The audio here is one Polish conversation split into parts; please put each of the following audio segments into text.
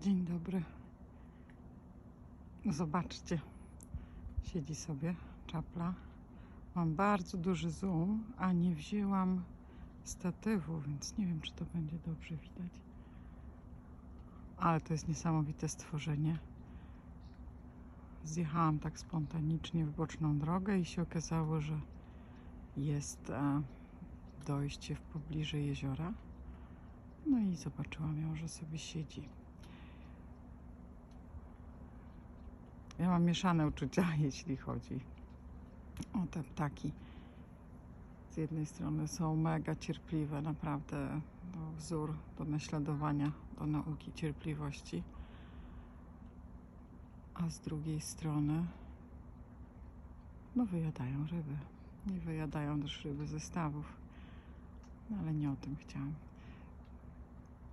Dzień dobry. Zobaczcie, siedzi sobie czapla. Mam bardzo duży zoom, a nie wzięłam statywu, więc nie wiem, czy to będzie dobrze widać. Ale to jest niesamowite stworzenie. Zjechałam tak spontanicznie w boczną drogę i się okazało, że jest dojście w pobliżu jeziora. No i zobaczyłam ją, że sobie siedzi. Ja mam mieszane uczucia, jeśli chodzi o te ptaki. Z jednej strony są mega cierpliwe, naprawdę to wzór do naśladowania, do nauki cierpliwości. A z drugiej strony wyjadają ryby. I wyjadają też ryby ze stawów. No, ale nie o tym chciałam.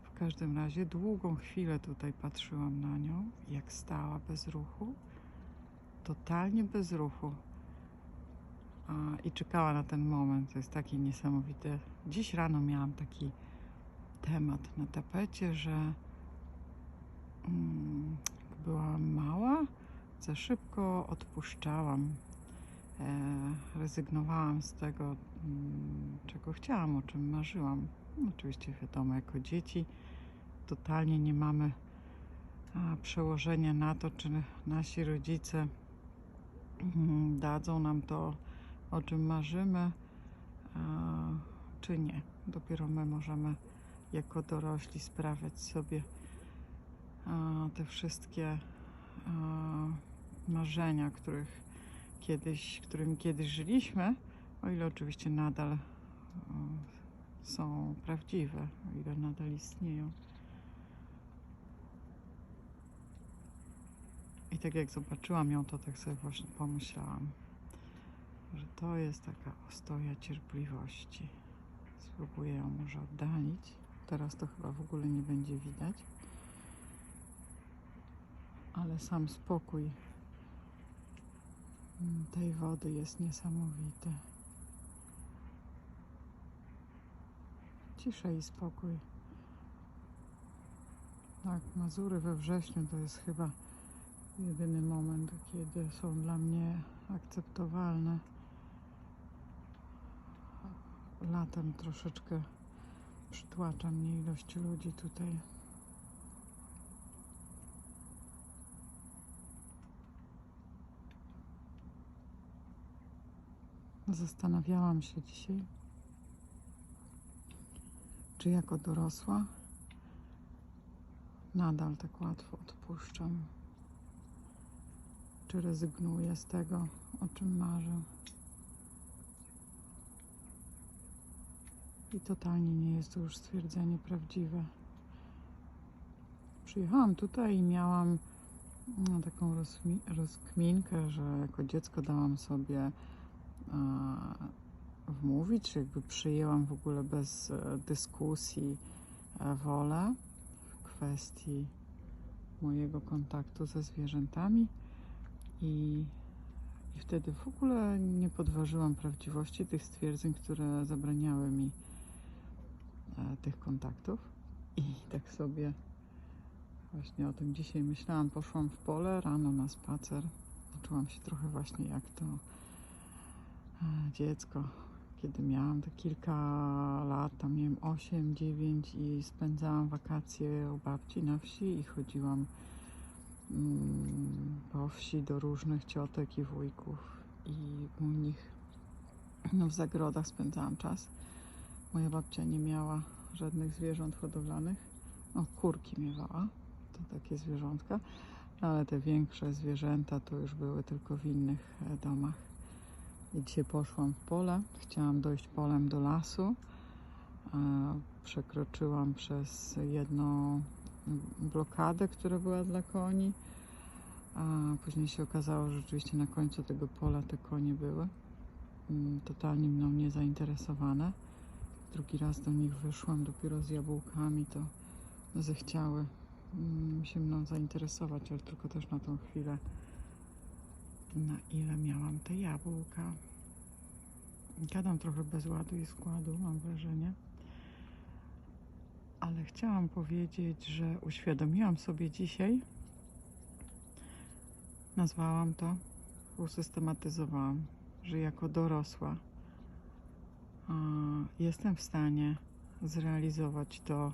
W każdym razie długą chwilę tutaj patrzyłam na nią, jak stała bez ruchu. Totalnie bez ruchu. I czekała na ten moment. To jest takie niesamowite. Dziś rano miałam taki temat na tapecie, że jak byłam mała, za szybko odpuszczałam. Rezygnowałam z tego, czego chciałam, o czym marzyłam. Oczywiście wiadomo, jako dzieci totalnie nie mamy przełożenia na to, czy nasi rodzice dadzą nam to, o czym marzymy, czy nie. Dopiero my możemy jako dorośli sprawiać sobie te wszystkie marzenia, którymi kiedyś żyliśmy, o ile oczywiście nadal są prawdziwe, o ile nadal istnieją. I tak jak zobaczyłam ją, to tak sobie właśnie pomyślałam, że to jest taka ostoja cierpliwości. Spróbuję ją może oddalić. Teraz to chyba w ogóle nie będzie widać. Ale sam spokój tej wody jest niesamowity. Cisza i spokój. Tak, Mazury we wrześniu to jest chyba jedyny moment, kiedy są dla mnie akceptowalne. Latem troszeczkę przytłacza mnie ilość ludzi tutaj. Zastanawiałam się dzisiaj, czy jako dorosła nadal tak łatwo odpuszczam, czy rezygnuję z tego, o czym marzę. I totalnie nie jest to już stwierdzenie prawdziwe. Przyjechałam tutaj i miałam taką rozkminkę, że jako dziecko dałam sobie wmówić, czy jakby przyjęłam w ogóle bez dyskusji wolę w kwestii mojego kontaktu ze zwierzętami i wtedy w ogóle nie podważyłam prawdziwości tych stwierdzeń, które zabraniały mi tych kontaktów. I tak sobie właśnie o tym dzisiaj myślałam. Poszłam w pole rano na spacer. Czułam się trochę właśnie jak to dziecko, kiedy miałam te kilka lat, tam miałem 8, 9 i spędzałam wakacje u babci na wsi i chodziłam po wsi do różnych ciotek i wujków i u nich w zagrodach spędzałam czas. Moja babcia nie miała żadnych zwierząt hodowlanych. Kurki miewała, to takie zwierzątka, ale te większe zwierzęta to już były tylko w innych domach. I dzisiaj poszłam w pole, chciałam dojść polem do lasu. Przekroczyłam przez jedną blokadę, która była dla koni. Później się okazało, że rzeczywiście na końcu tego pola te konie były. Totalnie mną nie zainteresowane. Drugi raz do nich wyszłam dopiero z jabłkami, to zechciały się mną zainteresować, ale tylko też na tą chwilę, na ile miałam te jabłka. Gadam trochę bez ładu i składu, mam wrażenie. Ale chciałam powiedzieć, że uświadomiłam sobie dzisiaj, nazwałam to, usystematyzowałam, że jako dorosła jestem w stanie zrealizować to,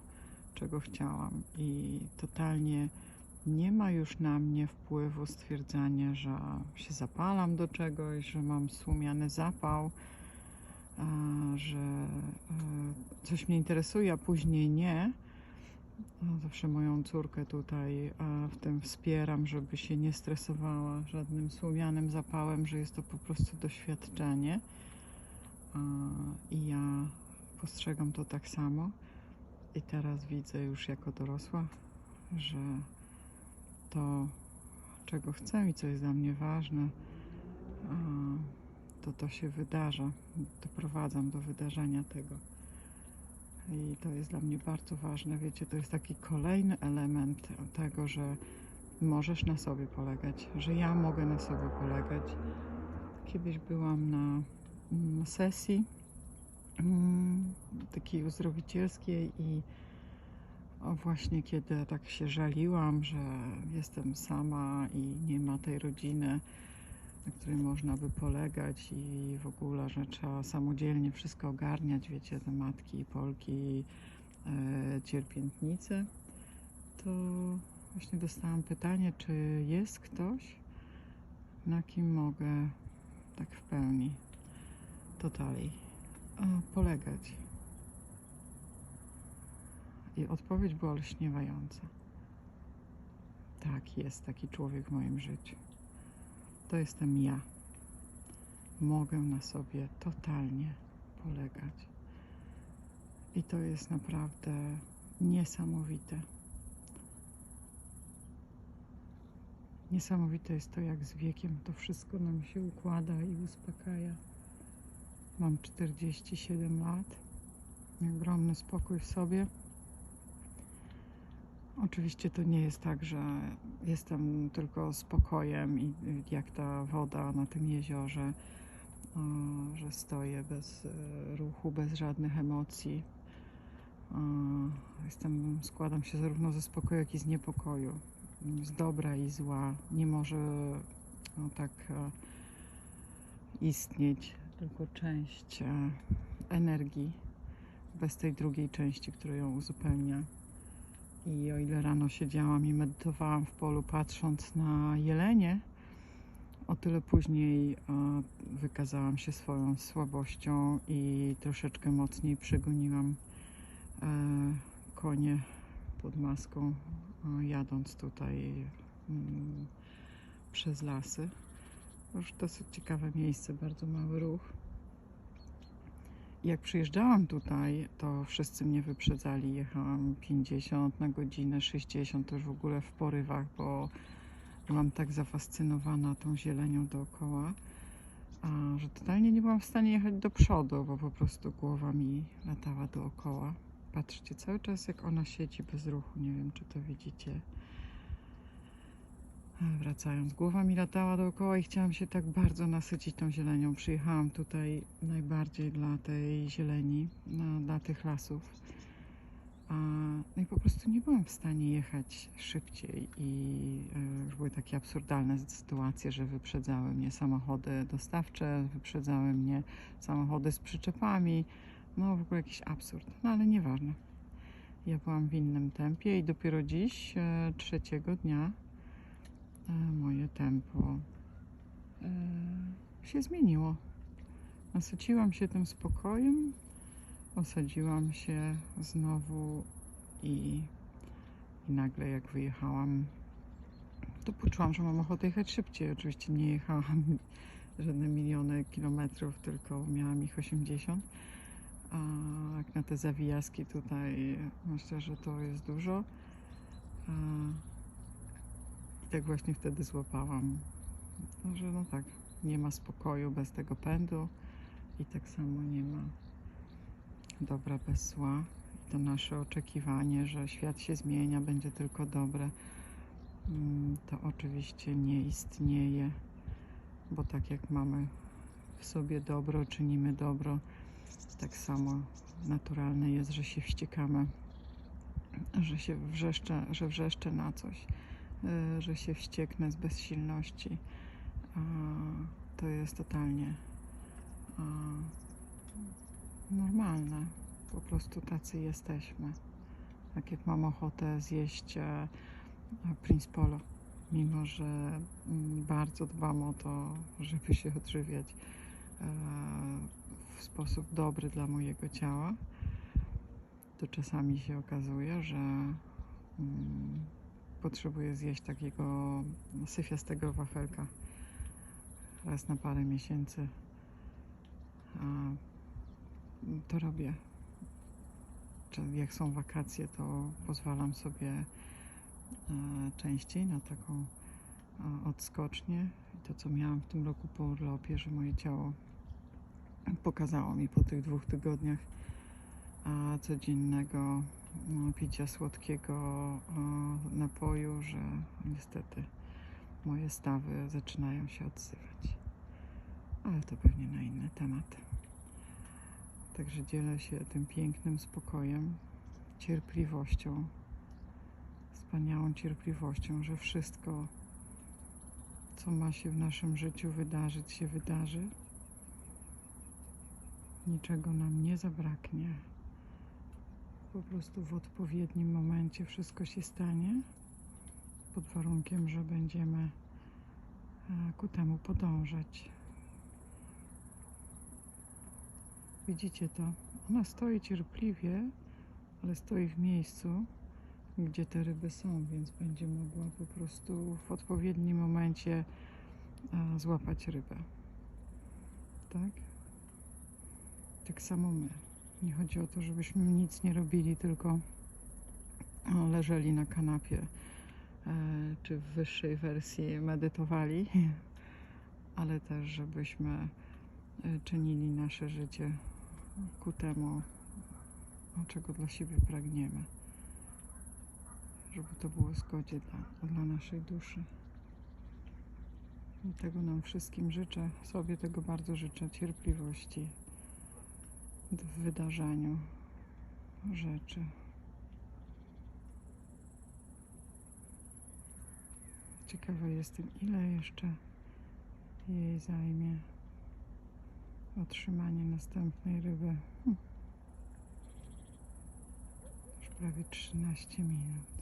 czego chciałam, i totalnie nie ma już na mnie wpływu stwierdzania, że się zapalam do czegoś, że mam słomiany zapał, że coś mnie interesuje, a później nie. Zawsze moją córkę tutaj w tym wspieram, żeby się nie stresowała żadnym słomianym zapałem, że jest to po prostu doświadczenie. I ja postrzegam to tak samo. I teraz widzę już jako dorosła, że to, czego chcę i co jest dla mnie ważne, to się wydarza. Doprowadzam do wydarzenia tego. I to jest dla mnie bardzo ważne. Wiecie, to jest taki kolejny element tego, że możesz na sobie polegać, że ja mogę na sobie polegać. Kiedyś byłam na sesji takiej uzdrowicielskiej i właśnie kiedy tak się żaliłam, że jestem sama i nie ma tej rodziny, na której można by polegać, i w ogóle, że trzeba samodzielnie wszystko ogarniać, wiecie, te matki, Polki, cierpiętnice, to właśnie dostałam pytanie, czy jest ktoś, na kim mogę tak w pełni, totali polegać. I odpowiedź była olśniewająca. Tak, jest taki człowiek w moim życiu. To jestem ja. Mogę na sobie totalnie polegać. I to jest naprawdę niesamowite. Niesamowite jest to, jak z wiekiem to wszystko nam się układa i uspokaja. Mam 47 lat. Ogromny spokój w sobie. Oczywiście to nie jest tak, że jestem tylko spokojem i jak ta woda na tym jeziorze, że stoję bez ruchu, bez żadnych emocji. Składam się zarówno ze spokoju, jak i z niepokoju, z dobra i zła. Nie może tak istnieć tylko część energii bez tej drugiej części, która ją uzupełnia. I o ile rano siedziałam i medytowałam w polu, patrząc na jelenie, o tyle później wykazałam się swoją słabością i troszeczkę mocniej przegoniłam konie pod maską, jadąc tutaj przez lasy. Już dosyć ciekawe miejsce, bardzo mały ruch. Jak przyjeżdżałam tutaj, to wszyscy mnie wyprzedzali. Jechałam 50 na godzinę, 60, to już w ogóle w porywach, bo byłam tak zafascynowana tą zielenią dookoła, że totalnie nie byłam w stanie jechać do przodu, bo po prostu głowa mi latała dookoła. Patrzcie, cały czas jak ona siedzi bez ruchu, nie wiem, czy to widzicie. Wracając, głowa mi latała dookoła i chciałam się tak bardzo nasycić tą zielenią. Przyjechałam tutaj najbardziej dla tej zieleni, dla tych lasów. No i po prostu nie byłam w stanie jechać szybciej i już były takie absurdalne sytuacje, że wyprzedzały mnie samochody dostawcze, wyprzedzały mnie samochody z przyczepami. No w ogóle jakiś absurd, no ale nieważne. Ja byłam w innym tempie i dopiero dziś, trzeciego dnia, moje tempo się zmieniło. Nasyciłam się tym spokojem, osadziłam się znowu i nagle jak wyjechałam, to poczułam, że mam ochotę jechać szybciej. Oczywiście nie jechałam żadne miliony kilometrów, tylko miałam ich 80. A jak na te zawijaski tutaj, myślę, że to jest dużo. I tak właśnie wtedy złapałam, że no tak, nie ma spokoju bez tego pędu i tak samo nie ma dobra bez zła. I to nasze oczekiwanie, że świat się zmienia, będzie tylko dobre, to oczywiście nie istnieje, bo tak jak mamy w sobie dobro, czynimy dobro, tak samo naturalne jest, że się wściekamy że wrzeszczę na coś, że się wścieknę z bezsilności. To jest totalnie normalne. Po prostu tacy jesteśmy. Tak jak mam ochotę zjeść Prince Polo, mimo że bardzo dbam o to, żeby się odżywiać w sposób dobry dla mojego ciała, to czasami się okazuje, że potrzebuję zjeść takiego syfiastego wafelka raz na parę miesięcy. To robię. Jak są wakacje, to pozwalam sobie częściej na taką odskocznię. I to, co miałam w tym roku po urlopie, że moje ciało pokazało mi po tych 2 tygodniach codziennego picia słodkiego napoju, że niestety moje stawy zaczynają się odzywać. Ale to pewnie na inny temat. Także dzielę się tym pięknym spokojem, cierpliwością, wspaniałą cierpliwością, że wszystko, co ma się w naszym życiu wydarzyć, się wydarzy. Niczego nam nie zabraknie. Po prostu w odpowiednim momencie wszystko się stanie, pod warunkiem, że będziemy ku temu podążać. Widzicie to? Ona stoi cierpliwie, ale stoi w miejscu, gdzie te ryby są, więc będzie mogła po prostu w odpowiednim momencie złapać rybę. Tak? Tak samo my. Nie chodzi o to, żebyśmy nic nie robili, tylko leżeli na kanapie, czy w wyższej wersji medytowali, ale też, żebyśmy czynili nasze życie ku temu, czego dla siebie pragniemy. Żeby to było w zgodzie dla naszej duszy. I tego nam wszystkim życzę, sobie tego bardzo życzę, cierpliwości w wydarzaniu rzeczy. Ciekawa jestem, ile jeszcze jej zajmie otrzymanie następnej ryby. Już prawie 13 minut.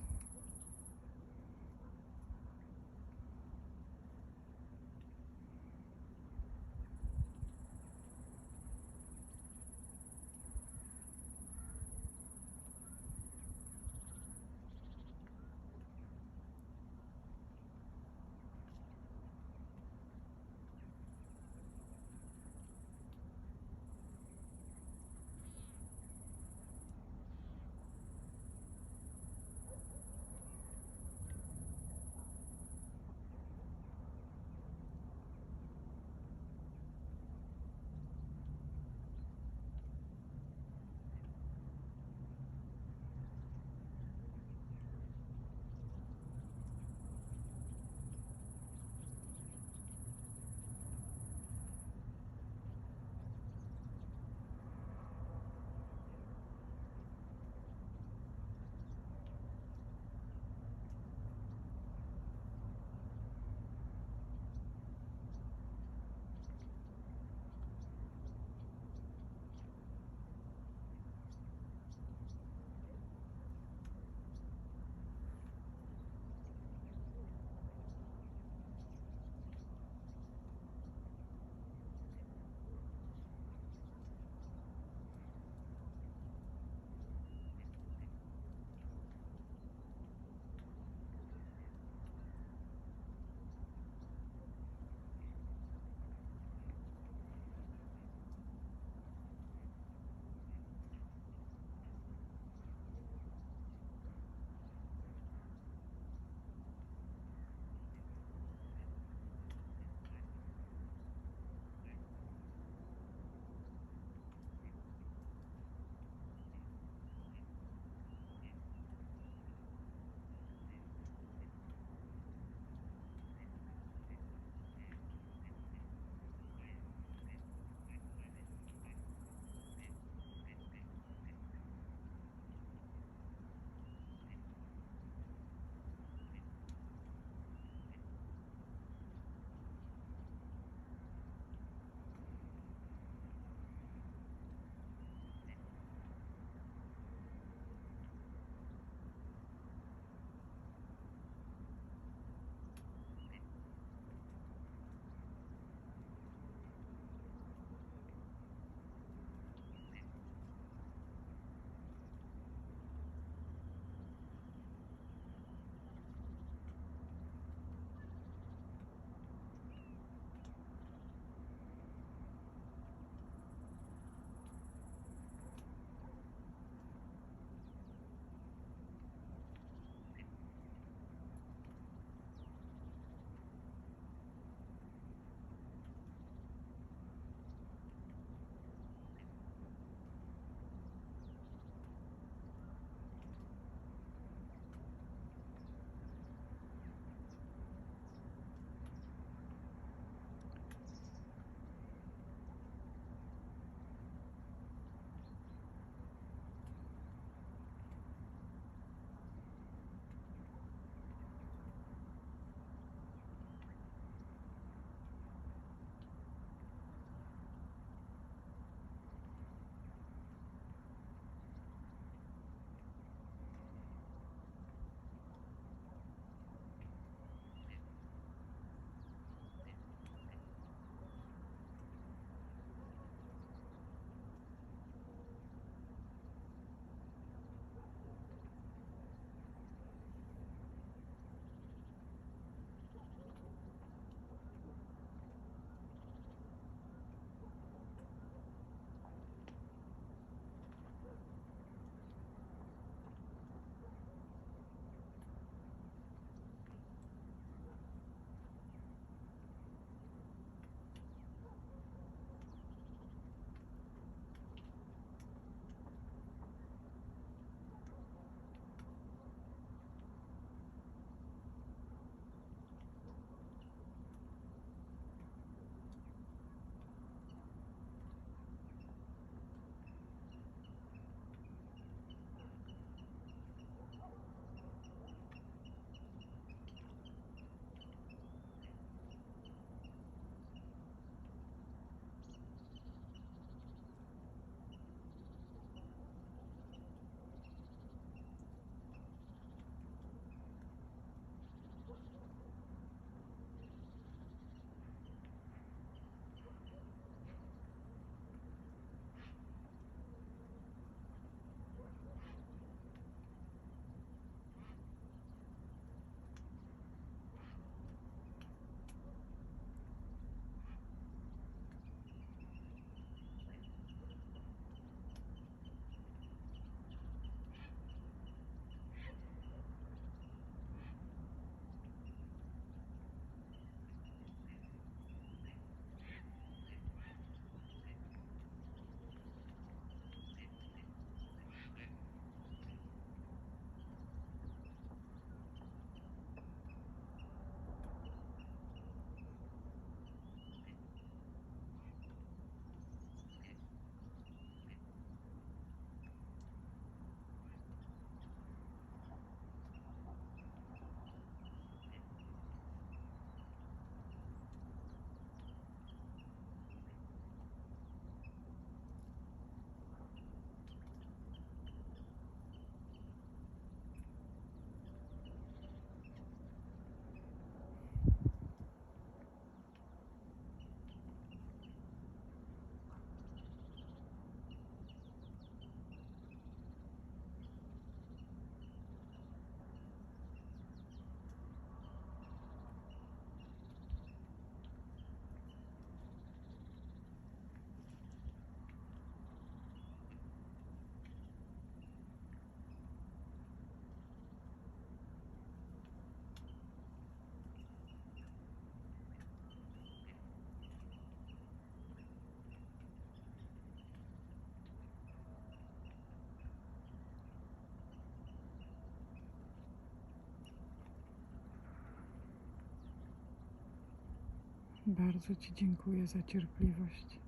Bardzo Ci dziękuję za cierpliwość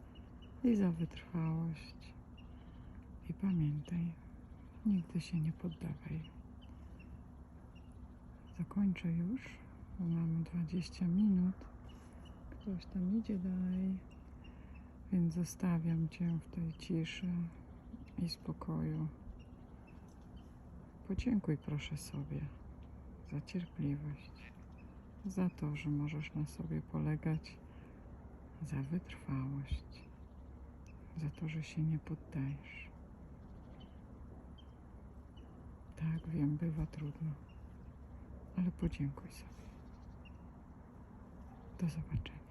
i za wytrwałość. I pamiętaj, nigdy się nie poddawaj. Zakończę już, bo mamy 20 minut. Ktoś tam idzie dalej, więc zostawiam Cię w tej ciszy i spokoju. Podziękuj proszę sobie za cierpliwość, za to, że możesz na sobie polegać, za wytrwałość, za to, że się nie poddajesz. Tak, wiem, bywa trudno, ale podziękuj sobie. Do zobaczenia.